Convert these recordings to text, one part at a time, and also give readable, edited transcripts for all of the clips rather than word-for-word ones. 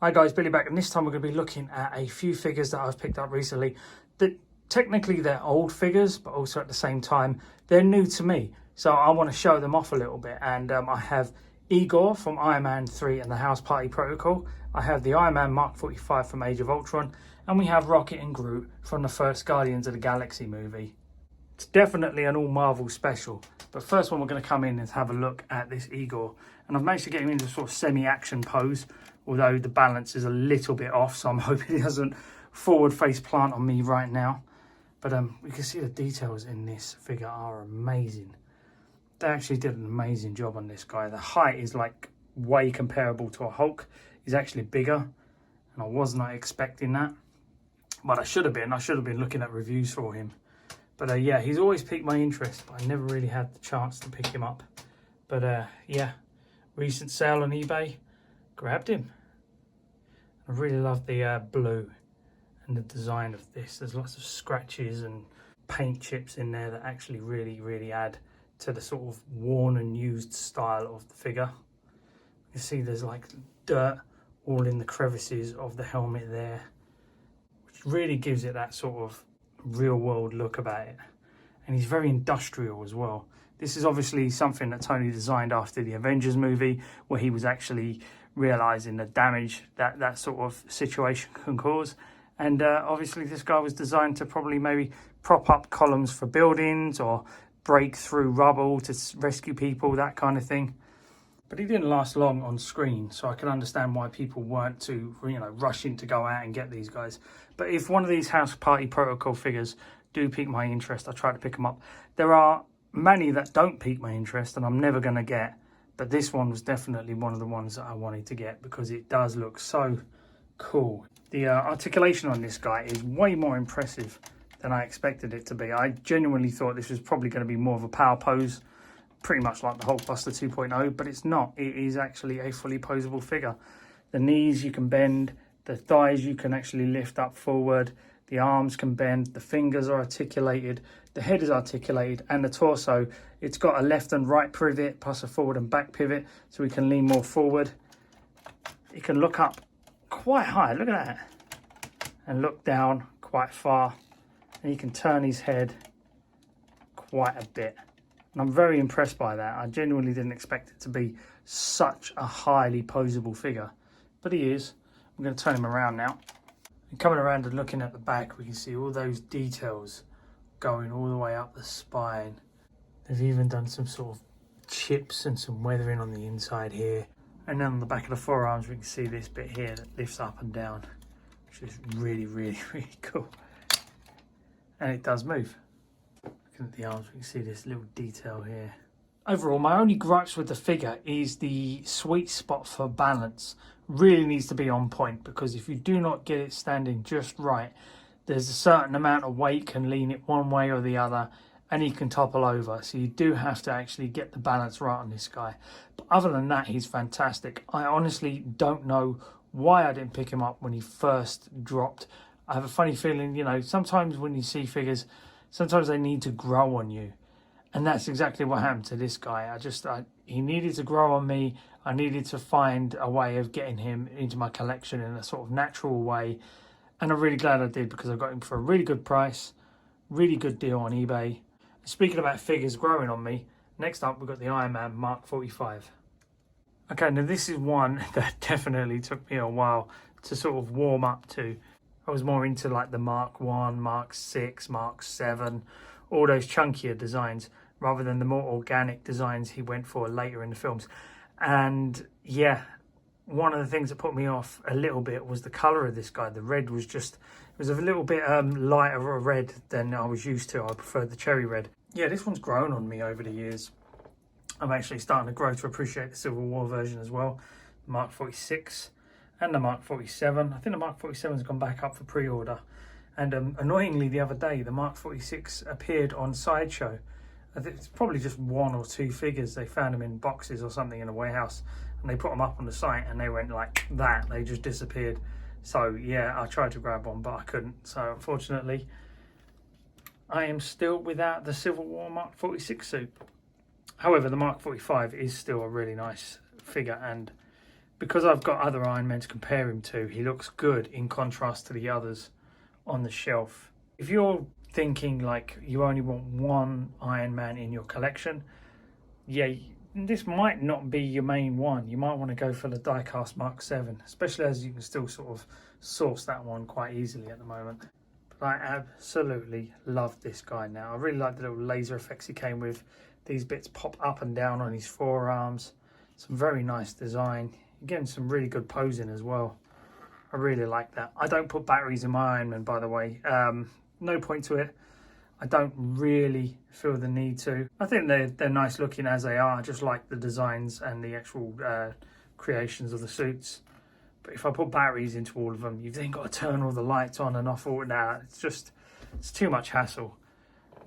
Hi guys, Billy back, and this time we're going to be looking at a few figures that I've picked up recently. That technically they're old figures, but also at the same time they're new to me. So I want to show them off a little bit. And I have Igor from Iron Man 3 and the House Party Protocol. I have the Iron Man Mark 45 from Age of Ultron, and we have Rocket and Groot from the first Guardians of the Galaxy movie. It's definitely an all Marvel special. But first one, we're going to come in and have a look at this Igor. And I've managed to get him into a sort of semi-action pose, although the balance is a little bit off, so I'm hoping he doesn't forward face plant on me right now. But we can see the details in this figure are amazing. They actually did an amazing job on this guy. The height is like way comparable to a Hulk. He's actually bigger, and I was not expecting that. But I should have been. I should have been looking at reviews for him. But yeah, he's always piqued my interest, but I never really had the chance to pick him up. But yeah, recent sale on eBay, grabbed him. I really love the blue and the design of this. There's lots of scratches and paint chips in there that actually really add to the sort of worn and used style of the figure. You see there's like dirt all in the crevices of the helmet there, which really gives it that sort of real world look about it. And he's very industrial as well. This is obviously something that Tony designed after the Avengers movie, where he was actually realizing the damage that that sort of situation can cause. And obviously this guy was designed to probably maybe prop up columns for buildings or break through rubble to rescue people, that kind of thing. But he didn't last long on screen, so I can understand why people weren't too, rushing to go out and get these guys. But if one of these House Party Protocol figures do pique my interest, I try to pick them up. There are many that don't pique my interest and I'm never going to get, but this one was definitely one of the ones that I wanted to get because it does look so cool. The articulation on this guy is way more impressive than I expected it to be. I genuinely thought this was probably going to be more of a power pose, pretty much like the Hulkbuster 2.0, but it's not. It is actually a fully posable figure. The knees you can bend, the thighs you can actually lift up forward, the arms can bend, the fingers are articulated, the head is articulated, and the torso, it's got a left and right pivot plus a forward and back pivot, so we can lean more forward. It can look up quite high, look at that, and look down quite far, and he can turn his head quite a bit. And I'm very impressed by that. I genuinely didn't expect it to be such a highly posable figure, but he is. I'm going to turn him around now. And coming around and looking at the back, we can see all those details going all the way up the spine. They've even done some sort of chips and some weathering on the inside here. And then on the back of the forearms, we can see this bit here that lifts up and down, which is really cool. And it does move. Looking at the arms, we can see this little detail here. Overall, my only gripes with the figure is the sweet spot for balance. Really needs to be on point, because if you do not get it standing just right, there's a certain amount of weight can lean it one way or the other, and he can topple over. So you do have to actually get the balance right on this guy. But other than that, he's fantastic. I honestly don't know why I didn't pick him up when he first dropped. I have a funny feeling, sometimes when you see figures, sometimes they need to grow on you. And that's exactly what happened to this guy. He needed to grow on me. I needed to find a way of getting him into my collection in a sort of natural way. And I'm really glad I did, because I got him for a really good price, really good deal on eBay. Speaking about figures growing on me, next up we've got the Iron Man Mark 45. Okay, now this is one that definitely took me a while to sort of warm up to. I was more into like the Mark 1, Mark 6, Mark 7, all those chunkier designs, rather than the more organic designs he went for later in the films. And yeah, one of the things that put me off a little bit was the colour of this guy. The red was just, it was a little bit lighter red than I was used to. I preferred the cherry red. Yeah, this one's grown on me over the years. I'm actually starting to grow to appreciate the Civil War version as well. Mark 46 and the Mark 47. I think the Mark 47 has gone back up for pre-order. And annoyingly, the other day, the Mark 46 appeared on Sideshow. I think it's probably just one or two figures. They found them in boxes or something in a warehouse, and they put them up on the site, and they went like that. They just disappeared. So yeah, I tried to grab one, but I couldn't. So unfortunately, I am still without the Civil War Mark 46 suit. However, the Mark 45 is still a really nice figure, and because I've got other Iron Men to compare him to, he looks good in contrast to the others on the shelf. If you're thinking like you only want one Iron Man in your collection, yeah, this might not be your main one. You might want to go for the diecast Mark 7, especially as you can still sort of source that one quite easily at the moment. But I absolutely love this guy now. I really like the little laser effects he came with. These bits pop up and down on his forearms. Some very nice design. Again, some really good posing as well. I really like that. I don't put batteries in my Iron Man, by the way. No point to it. I don't really feel the need to. I think they're nice looking as they are. I just like the designs and the actual creations of the suits. But if I put batteries into all of them, you've then got to turn all the lights on and off all that. It's too much hassle.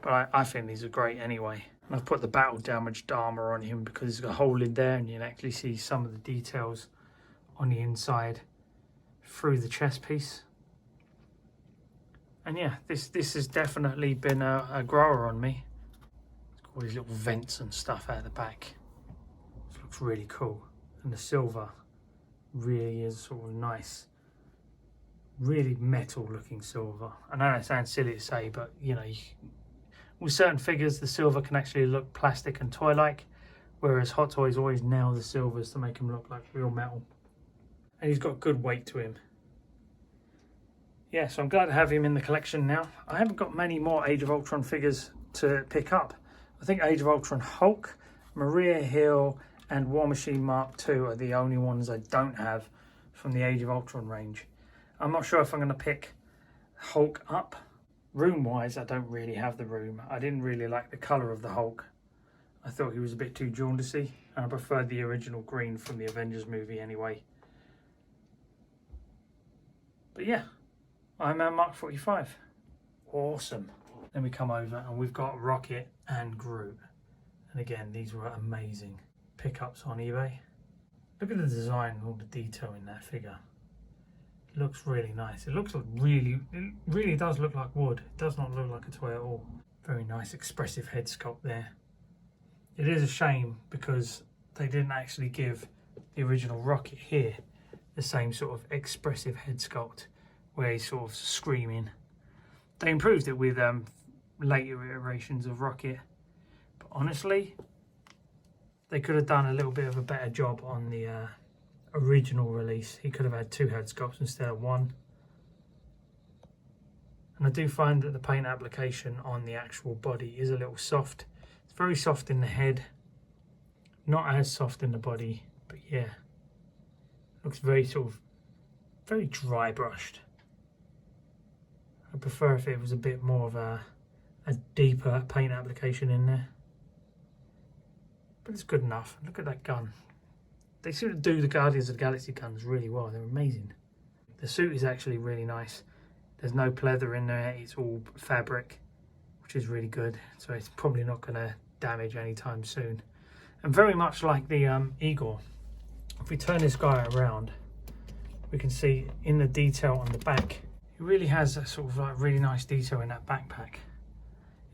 But I think these are great anyway. And I've put the battle damaged armor on him because there's a hole in there and you can actually see some of the details on the inside through the chest piece. And yeah, this has definitely been a grower on me. It's got all these little vents and stuff out the back. This looks really cool. And the silver really is sort of nice, really metal looking silver. I know that sounds silly to say, but you know, with certain figures, the silver can actually look plastic and toy-like, whereas Hot Toys always nail the silvers to make them look like real metal. And he's got good weight to him. Yeah, so I'm glad to have him in the collection now. I haven't got many more Age of Ultron figures to pick up. I think Age of Ultron Hulk, Maria Hill, and War Machine Mark II are the only ones I don't have from the Age of Ultron range. I'm not sure if I'm going to pick Hulk up. Room-wise, I don't really have the room. I didn't really like the colour of the Hulk. I thought he was a bit too jaundicey, and I preferred the original green from the Avengers movie anyway. But yeah, Iron Man Mark 45. Awesome. Then we come over and we've got Rocket and Groot. And again, these were amazing pickups on eBay. Look at the design and all the detail in that figure. It looks really nice. It really does look like wood. It does not look like a toy at all. Very nice expressive head sculpt there. It is a shame because they didn't actually give the original Rocket here the same sort of expressive head sculpt where he's sort of screaming. They improved it with later iterations of Rocket, but honestly they could have done a little bit of a better job on the original release. He could have had 2 head sculpts instead of 1. And I do find that the paint application on the actual body is a little soft. It's very soft in the head, not as soft in the body, but yeah, looks very very dry brushed. I prefer if it was a bit more of a deeper paint application in there. But it's good enough. Look at that gun. They seem to do the Guardians of the Galaxy guns really well. They're amazing. The suit is actually really nice. There's no pleather in there. It's all fabric, which is really good. So it's probably not going to damage anytime soon. And very much like the Igor, if we turn this guy around, we can see in the detail on the back, it really has a sort of like really nice detail in that backpack.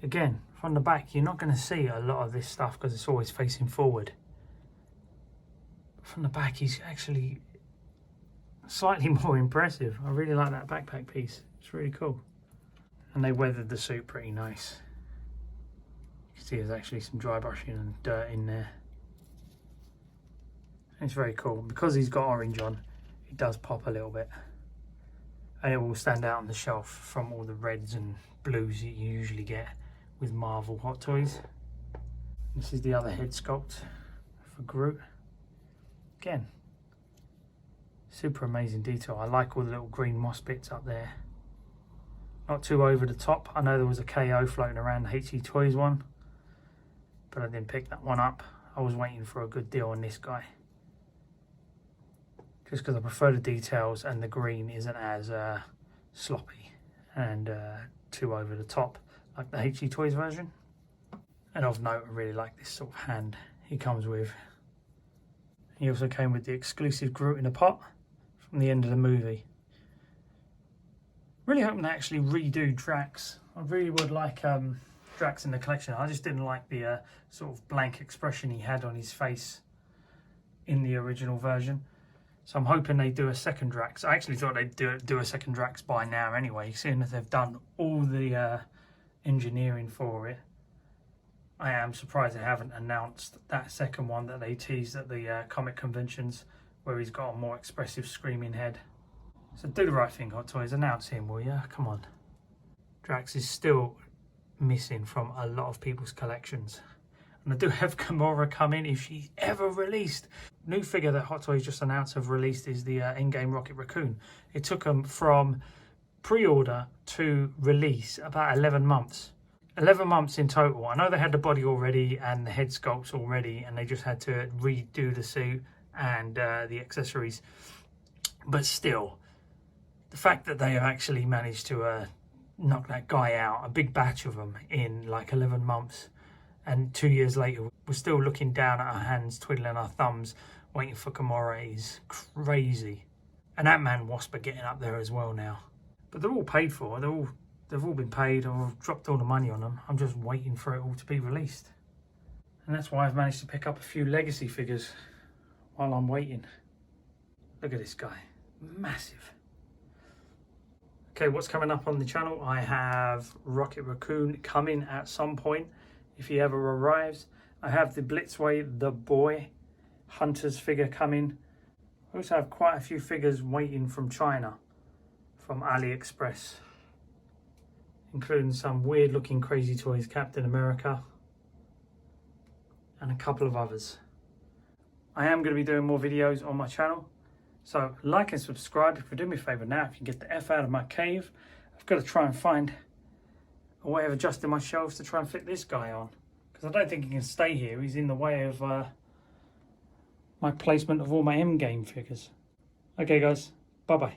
Again, from the back, you're not going to see a lot of this stuff because it's always facing forward. From the back, he's actually slightly more impressive. I really like that backpack piece. It's really cool. And they weathered the suit pretty nice. You can see there's actually some dry brushing and dirt in there. And it's very cool. Because he's got orange on, it does pop a little bit. And it will stand out on the shelf from all the reds and blues that you usually get with Marvel Hot Toys. This is the other head sculpt for Groot. Again, super amazing detail. I like all the little green moss bits up there. Not too over the top. I know there was a KO floating around, the HE Toys one, but I didn't pick that one up. I was waiting for a good deal on this guy. Just because I prefer the details and the green isn't as sloppy and too over the top like the HE Toys version. And of note, I really like this sort of hand he comes with. He also came with the exclusive Groot in a pot from the end of the movie. Really hoping to actually redo Drax. I really would like Drax in the collection. I just didn't like the sort of blank expression he had on his face in the original version. So I'm hoping they do a second Drax. I actually thought they'd do a second Drax by now anyway, seeing as they've done all the engineering for it. I am surprised they haven't announced that second one that they teased at the comic conventions, where he's got a more expressive screaming head. So do the right thing, Hot Toys. Announce him, will ya? Come on. Drax is still missing from a lot of people's collections. And I do have Gamora coming if she's ever released. New figure that Hot Toys just announced have released is the in-game Rocket Raccoon. It took them from pre-order to release about 11 months. 11 months in total. I know they had the body already and the head sculpts already, and they just had to redo the suit and the accessories. But still, the fact that they have actually managed to knock that guy out, a big batch of them in like 11 months, and 2 years later we're still looking down at our hands, twiddling our thumbs, waiting for Gamora, is crazy. And Ant-Man Wasp are getting up there as well now. But they're all paid for. They've all been paid. I've dropped all the money on them. I'm just waiting for it all to be released. And that's why I've managed to pick up a few legacy figures while I'm waiting. Look at this guy. Massive. Okay, what's coming up on the channel? I have Rocket Raccoon coming at some point, if he ever arrives. I have the Blitzway The Boy Hunter's figure coming. I also have quite a few figures waiting from China, from AliExpress, including some weird looking Crazy Toys Captain America and a couple of others. I am going to be doing more videos on my channel, so like and subscribe. If you do me a favour now, if you can get the F out of my cave, I've got to try and find a way of adjusting my shelves to try and fit this guy on, because I don't think he can stay here. He's in the way of my placement of all my Endgame figures. Okay guys, bye bye.